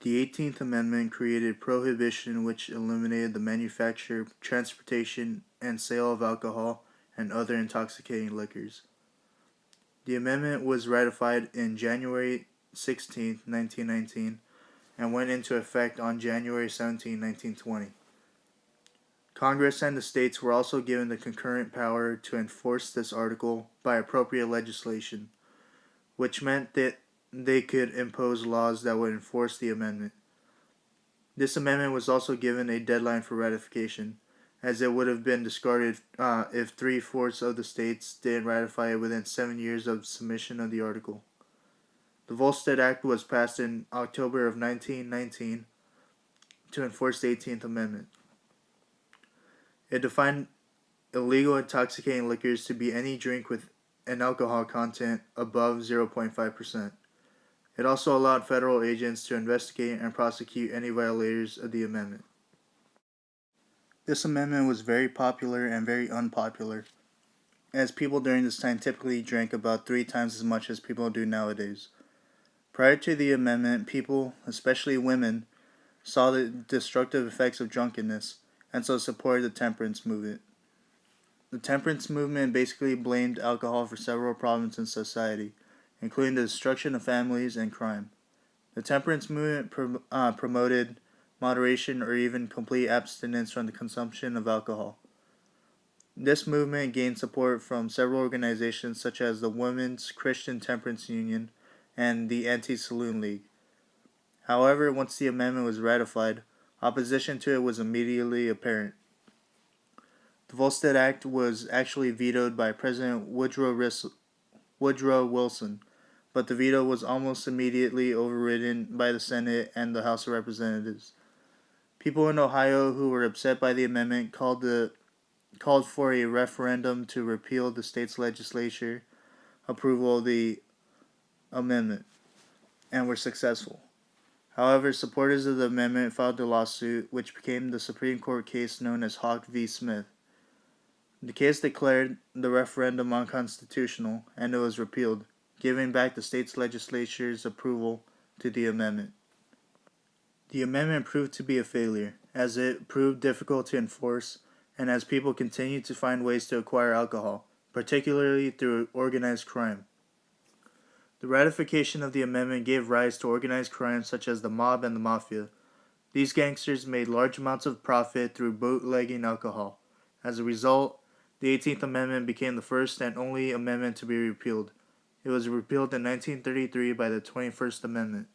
The 18th Amendment created prohibition which eliminated the manufacture, transportation, and sale of alcohol and other intoxicating liquors. The amendment was ratified in January 16, 1919, and went into effect on January 17, 1920. Congress and the states were also given the concurrent power to enforce this article by appropriate legislation, which meant that they could impose laws that would enforce the amendment. This amendment was also given a deadline for ratification, as it would have been discarded if three-fourths of the states didn't ratify it within 7 years of submission of the article. The Volstead Act was passed in October of 1919 to enforce the 18th Amendment. It defined illegal intoxicating liquors to be any drink with an alcohol content above 0.5%. It also allowed federal agents to investigate and prosecute any violators of the amendment. This amendment was very popular and very unpopular, as people during this time typically drank about 3 times as much as people do nowadays. Prior to the amendment, people, especially women, saw the destructive effects of drunkenness, and so supported the temperance movement. The temperance movement basically blamed alcohol for several problems in society, including the destruction of families and crime. The temperance movement promoted moderation or even complete abstinence from the consumption of alcohol. This movement gained support from several organizations such as the Women's Christian Temperance Union and the Anti-Saloon League. However, once the amendment was ratified, opposition to it was immediately apparent. The Volstead Act was actually vetoed by President Woodrow Wilson, but the veto was almost immediately overridden by the Senate and the House of Representatives. People in Ohio who were upset by the amendment called for a referendum to repeal the state's legislature approval of the amendment, and were successful. However, supporters of the amendment filed a lawsuit, which became the Supreme Court case known as Hawk v. Smith. The case declared the referendum unconstitutional, and it was repealed, giving back the state's legislature's approval to the amendment. The amendment proved to be a failure, as it proved difficult to enforce, and as people continued to find ways to acquire alcohol, particularly through organized crime. The ratification of the amendment gave rise to organized crime such as the mob and the mafia. These gangsters made large amounts of profit through bootlegging alcohol. As a result, the 18th Amendment became the first and only amendment to be repealed. It was repealed in 1933 by the 21st Amendment.